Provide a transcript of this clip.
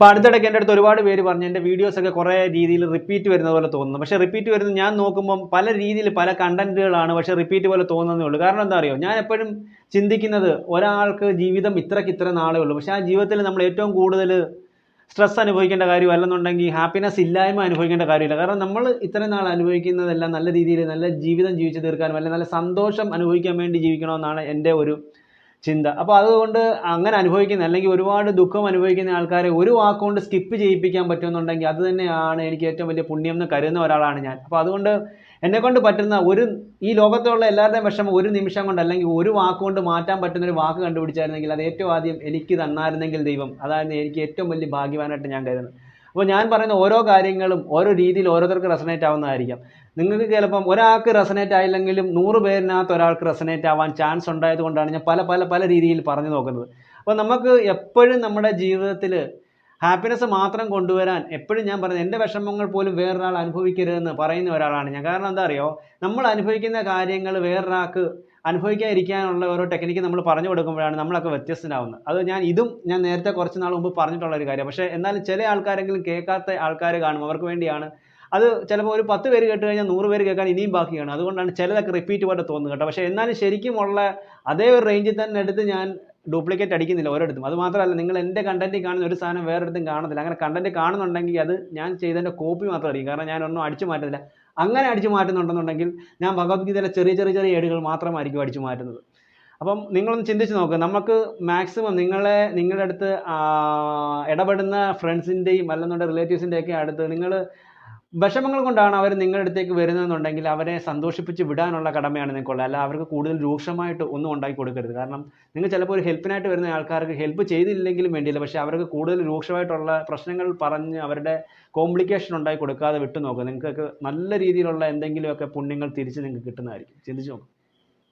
അപ്പോൾ അടുത്തിടയ്ക്ക് എൻ്റെ അടുത്ത് ഒരുപാട് പേര് പറഞ്ഞു എൻ്റെ വീഡിയോസൊക്കെ കുറേ രീതിയിൽ റിപ്പീറ്റ് വരുന്ന പോലെ തോന്നുന്നു. പക്ഷേ റിപ്പീറ്റ് വരുന്നത് ഞാൻ നോക്കുമ്പം പല രീതിയിൽ പല കണ്ടന്റുകളാണ്, പക്ഷേ റിപ്പീറ്റ് പോലെ തോന്നുന്നതേ ഉള്ളൂ. കാരണം എന്താ അറിയോ, ഞാൻ എപ്പോഴും ചിന്തിക്കുന്നത് ഒരാൾക്ക് ജീവിതം ഇത്ര നാളേ ഉള്ളൂ. പക്ഷേ ആ ജീവിതത്തിൽ നമ്മൾ ഏറ്റവും കൂടുതൽ സ്ട്രെസ് അനുഭവിക്കേണ്ട കാര്യം അല്ലെന്നുണ്ടെങ്കിൽ ഹാപ്പിനെസ് ഇല്ലായ്മ അനുഭവിക്കേണ്ട കാര്യമില്ല. കാരണം നമ്മൾ ഇത്രയും നാൾ അനുഭവിക്കുന്നതെല്ലാം നല്ല രീതിയിൽ നല്ല ജീവിതം ജീവിച്ചു തീർക്കാനും അല്ലെങ്കിൽ നല്ല സന്തോഷം അനുഭവിക്കാൻ വേണ്ടി ജീവിക്കണമെന്നാണ് എൻ്റെ ഒരു ചിന്ത. അപ്പോൾ അതുകൊണ്ട് അങ്ങനെ അനുഭവിക്കുന്ന അല്ലെങ്കിൽ ഒരുപാട് ദുഃഖം അനുഭവിക്കുന്ന ആൾക്കാരെ ഒരു വാക്കുകൊണ്ട് സ്കിപ്പ് ചെയ്യിപ്പിക്കാൻ പറ്റുമെന്നുണ്ടെങ്കിൽ അത് തന്നെയാണ് എനിക്ക് ഏറ്റവും വലിയ പുണ്യം എന്ന് കരുതുന്ന ഒരാളാണ് ഞാൻ. അപ്പോൾ അതുകൊണ്ട് എന്നെക്കൊണ്ട് പറ്റുന്ന ഈ ലോകത്തുള്ള എല്ലാവരുടെയും വിഷമം ഒരു നിമിഷം കൊണ്ട് അല്ലെങ്കിൽ ഒരു വാക്കുകൊണ്ട് മാറ്റാൻ പറ്റുന്ന ഒരു വാക്ക് കണ്ടുപിടിച്ചായിരുന്നെങ്കിൽ അത് ഏറ്റവും ആദ്യം എനിക്ക് തന്നായിരുന്നെങ്കിൽ ദൈവം, അതായിരുന്നു എനിക്ക് ഏറ്റവും വലിയ ഭാഗ്യവാനായിട്ട് ഞാൻ കരുതുന്നത്. അപ്പോൾ ഞാൻ പറയുന്ന ഓരോ കാര്യങ്ങളും ഓരോ രീതിയിൽ ഓരോരുത്തർക്ക് റെസനേറ്റ് ആവുന്നതായിരിക്കാം. നിങ്ങൾക്ക് ചിലപ്പം ഒരാൾക്ക് റെസനേറ്റ് ആയില്ലെങ്കിലും 100 പേരിനകത്ത് ഒരാൾക്ക് റെസനേറ്റ് ആവാൻ ചാൻസ് ഉണ്ടായത് കൊണ്ടാണ് ഞാൻ പല രീതിയിൽ പറഞ്ഞു നോക്കുന്നത്. അപ്പോൾ നമുക്ക് എപ്പോഴും നമ്മുടെ ജീവിതത്തിൽ ഹാപ്പിനെസ് മാത്രം കൊണ്ടുവരാൻ എപ്പോഴും ഞാൻ പറയുന്നത് എൻ്റെ വിഷമങ്ങൾ പോലും വേറൊരാൾ അനുഭവിക്കരുതെന്ന് പറയുന്ന ഒരാളാണ് ഞാൻ. കാരണം എന്താ അറിയോ, നമ്മൾ അനുഭവിക്കുന്ന കാര്യങ്ങൾ വേറൊരാൾക്ക് അനുഭവിക്കാതിരിക്കാനുള്ള ഓരോ ടെക്നിക്ക് നമ്മൾ പറഞ്ഞു കൊടുക്കുമ്പോഴാണ് നമ്മളൊക്കെ വ്യത്യസ്തനാവുന്നത്. അത് ഞാൻ നേരത്തെ കുറച്ച് നാൾ മുമ്പ് പറഞ്ഞിട്ടുള്ള ഒരു കാര്യം. പക്ഷേ എന്നാലും ചില ആൾക്കാരെങ്കിലും കേൾക്കാത്ത ആൾക്കാർ കാണും, അവർക്ക് വേണ്ടിയാണ് അത്. ചിലപ്പോൾ ഒരു 10 പേര് കേട്ട് കഴിഞ്ഞാൽ 100 പേര് കേൾക്കാൻ ഇനിയും ബാക്കിയാണ്. അതുകൊണ്ടാണ് ചിലതൊക്കെ റിപ്പീറ്റ് പോലെ തോന്നുന്നത് കേട്ടോ. പക്ഷേ എന്നാലും ശരിക്കുമുള്ള അതേ ഒരു റേഞ്ചിൽ തന്നെ എടുത്ത് ഞാൻ ഡ്യൂപ്ലിക്കേറ്റ് അടിക്കുന്നില്ല ഒരിടത്തും. അത് മാത്രമല്ല, നിങ്ങൾ എൻ്റെ കണ്ടന്റിൽ കാണുന്ന ഒരു സാധനം വേറൊരിടത്തും കാണത്തില്ല. അങ്ങനെ കണ്ടന്റ് കാണുന്നുണ്ടെങ്കിൽ അത് ഞാൻ ചെയ്തതിൻ്റെ കോപ്പി മാത്രമായിരിക്കും. കാരണം ഞാനൊന്നും അടിച്ചു മാറ്റുന്നില്ല. അങ്ങനെ അടിച്ചു മാറ്റുന്നുണ്ടെന്നുണ്ടെങ്കിൽ ഞാൻ ഭഗവത്ഗീതയിലെ ചെറിയ ഏടുകൾ മാത്രമായിരിക്കും അടിച്ചു മാറ്റുന്നത്. അപ്പം നിങ്ങളൊന്ന് ചിന്തിച്ച് നോക്കുക. നമുക്ക് മാക്സിമം നിങ്ങളുടെ അടുത്ത് ഇടപെടുന്ന ഫ്രണ്ട്സിൻ്റെയും അല്ലെന്നുണ്ടെങ്കിൽ റിലേറ്റീവ്സിൻ്റെയൊക്കെ അടുത്ത് നിങ്ങൾ വിഷമങ്ങൾ കൊണ്ടാണ് അവർ നിങ്ങളുടെ അടുത്തേക്ക് വരുന്നതെന്നുണ്ടെങ്കിൽ അവരെ സന്തോഷിപ്പിച്ച് വിടാനുള്ള കടമയാണ് നിങ്ങൾക്കുള്ളത്. അല്ല അവർക്ക് കൂടുതൽ രൂക്ഷമായിട്ട് ഒന്നും ഉണ്ടാക്കി കൊടുക്കരുത്. കാരണം നിങ്ങൾ ചിലപ്പോൾ ഒരു ഹെൽപ്പിനായിട്ട് വരുന്ന ആൾക്കാർക്ക് ഹെൽപ്പ് ചെയ്തില്ലെങ്കിലും വേണ്ടിയില്ല, പക്ഷേ അവർക്ക് കൂടുതൽ രൂക്ഷമായിട്ടുള്ള പ്രശ്നങ്ങൾ പറഞ്ഞ് അവരുടെ കോംപ്ലിക്കേഷൻ ഉണ്ടാക്കി കൊടുക്കാതെ വിട്ടു നോക്കുക. നിങ്ങൾക്ക് നല്ല രീതിയിലുള്ള എന്തെങ്കിലുമൊക്കെ പുണ്യങ്ങൾ തിരിച്ച് നിങ്ങൾക്ക് കിട്ടുന്നതായിരിക്കും. ചിന്തിച്ച് നോക്കുക.